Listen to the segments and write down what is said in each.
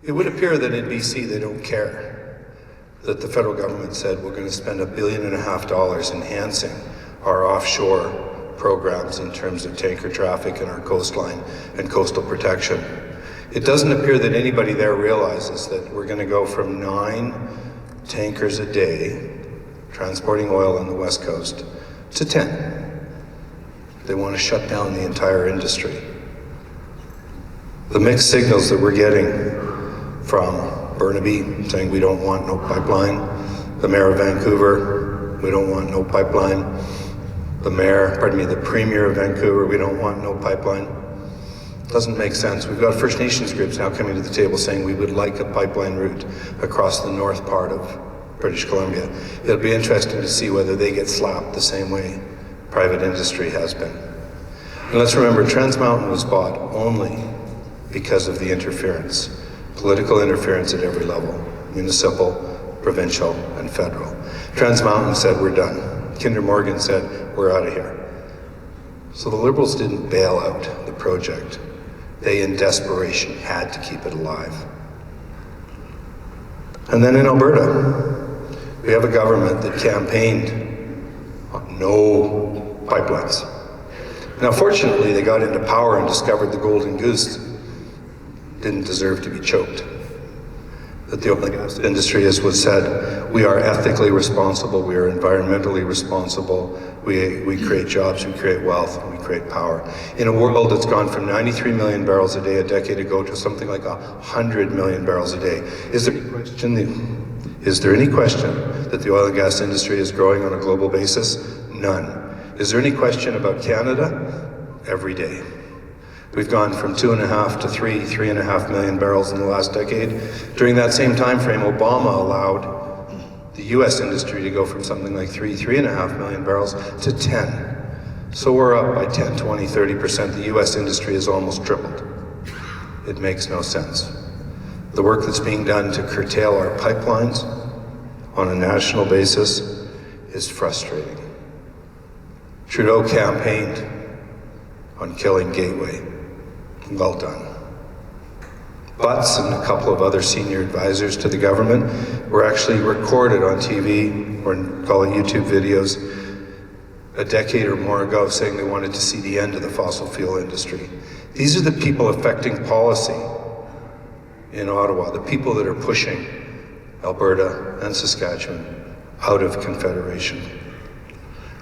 It would appear that in BC they don't care that the federal government said we're going to spend $1.5 billion enhancing our offshore programs in terms of tanker traffic in our coastline and coastal protection. It doesn't appear that anybody there realizes that we're going to go from 9 tankers a day transporting oil on the West Coast to 10. They want to shut down the entire industry. The mixed signals that we're getting from Burnaby saying we don't want no pipeline, the Mayor of Vancouver, we don't want no pipeline, the Premier of Vancouver, we don't want no pipeline. Doesn't make sense. We've got First Nations groups now coming to the table saying we would like a pipeline route across the north part of British Columbia. It'll be interesting to see whether they get slapped the same way private industry has been. And let's remember, Trans Mountain was bought only because of the interference, political interference at every level, municipal, provincial, and federal. Trans Mountain said, we're done. Kinder Morgan said, we're out of here. So the Liberals didn't bail out the project. They, in desperation, had to keep it alive. And then in Alberta, we have a government that campaigned on no pipelines. Now, fortunately, they got into power and discovered the golden goose didn't deserve to be choked. That the oil and gas industry, as was said, we are ethically responsible, we are environmentally responsible, we create jobs, we create wealth, and we create power. In a world that's gone from 93 million barrels a day a decade ago to something like 100 million barrels a day, is there any question that the oil and gas industry is growing on a global basis? None. Is there any question about Canada? Every day. We've gone from 2.5 to 3.5 million barrels in the last decade. During that same time frame, Obama allowed the US industry to go from something like 3.5 million barrels to 10. So we're up by 10, 20, 30%. The US industry has almost tripled. It makes no sense. The work that's being done to curtail our pipelines on a national basis is frustrating. Trudeau campaigned on killing Gateway. Well done. Butts and a couple of other senior advisors to the government were actually recorded on TV, or call it YouTube videos, a decade or more ago saying they wanted to see the end of the fossil fuel industry. These are the people affecting policy in Ottawa, the people that are pushing Alberta and Saskatchewan out of Confederation.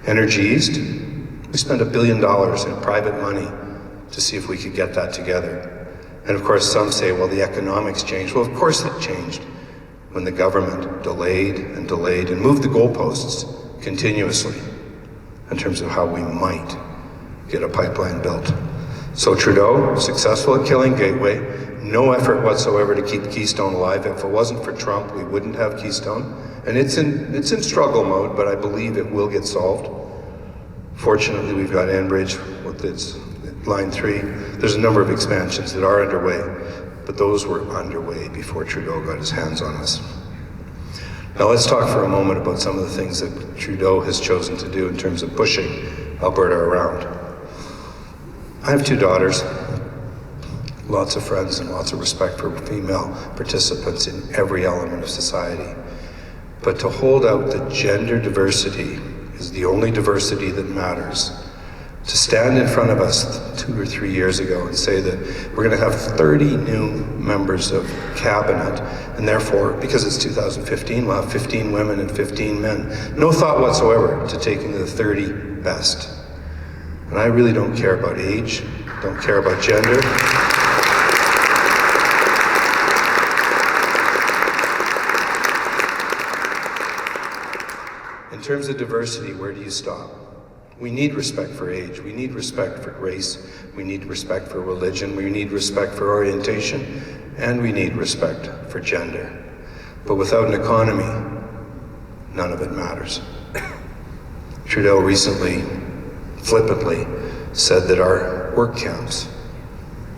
Energy East, we spent $1 billion in private money to see if we could get that together. And of course, some say, well, the economics changed. Well, of course it changed when the government delayed and moved the goalposts continuously in terms of how we might get a pipeline built. So Trudeau, successful at killing Gateway, no effort whatsoever to keep Keystone alive. If it wasn't for Trump, we wouldn't have Keystone. And it's in struggle mode, but I believe it will get solved. Fortunately, we've got Enbridge with its Line 3. There's a number of expansions that are underway, but those were underway before Trudeau got his hands on us. Now let's talk for a moment about some of the things that Trudeau has chosen to do in terms of pushing Alberta around. I have 2 daughters, lots of friends and lots of respect for female participants in every element of society. But to hold out that gender diversity is the only diversity that matters, to stand in front of us 2 or 3 years ago and say that we're going to have 30 new members of cabinet, and therefore, because it's 2015, we'll have 15 women and 15 men. No thought whatsoever to taking the 30 best. And I really don't care about age, don't care about gender. In terms of diversity, where do you stop? We need respect for age, we need respect for race, we need respect for religion, we need respect for orientation, and we need respect for gender. But without an economy, none of it matters. Trudeau recently, flippantly, said that our work camps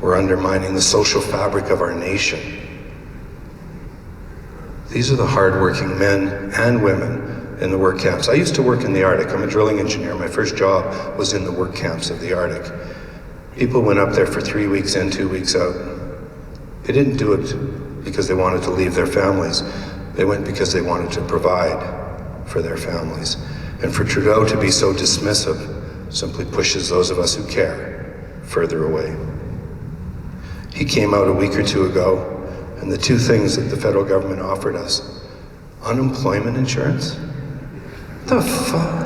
were undermining the social fabric of our nation. These are the hardworking men and women in the work camps. I used to work in the Arctic. I'm a drilling engineer. My first job was in the work camps of the Arctic. People went up there for 3 weeks in, 2 weeks out. They didn't do it because they wanted to leave their families. They went because they wanted to provide for their families. And for Trudeau to be so dismissive simply pushes those of us who care further away. He came out a week or two ago, and the two things that the federal government offered us, unemployment insurance? The fuck?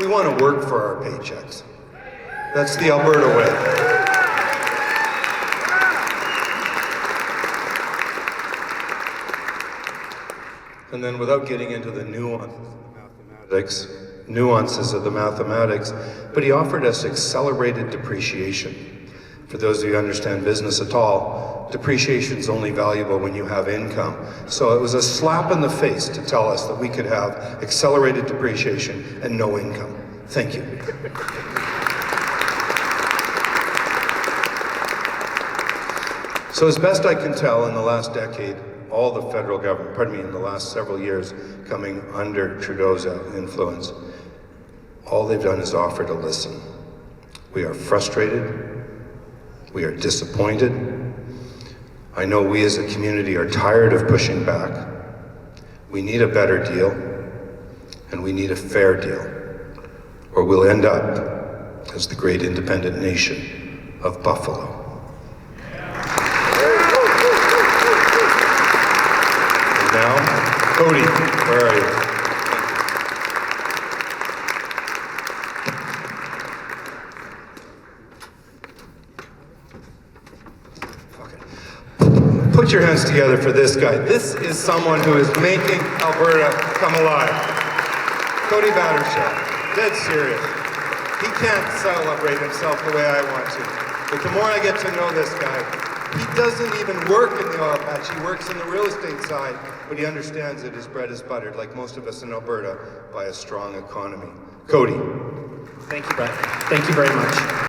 We want to work for our paychecks. That's the Alberta way. And then without getting into the nuances of the mathematics, but he offered us accelerated depreciation. For those of you who understand business at all, depreciation is only valuable when you have income. So it was a slap in the face to tell us that we could have accelerated depreciation and no income. Thank you. So as best I can tell, in the last decade, all the federal government, in the last several years coming under Trudeau's influence, all they've done is offer to listen. We are frustrated. We are disappointed. I know we as a community are tired of pushing back. We need a better deal, and we need a fair deal, or we'll end up as the great independent nation of Buffalo. And now, Cody, where are you? Put your hands together for this guy. This is someone who is making Alberta come alive. Cody Battershaw, dead serious. He can't celebrate himself the way I want to. But the more I get to know this guy, he doesn't even work in the oil patch. He works in the real estate side, but he understands that his bread is buttered, like most of us in Alberta, by a strong economy. Cody. Thank you, Brett. Thank you very much.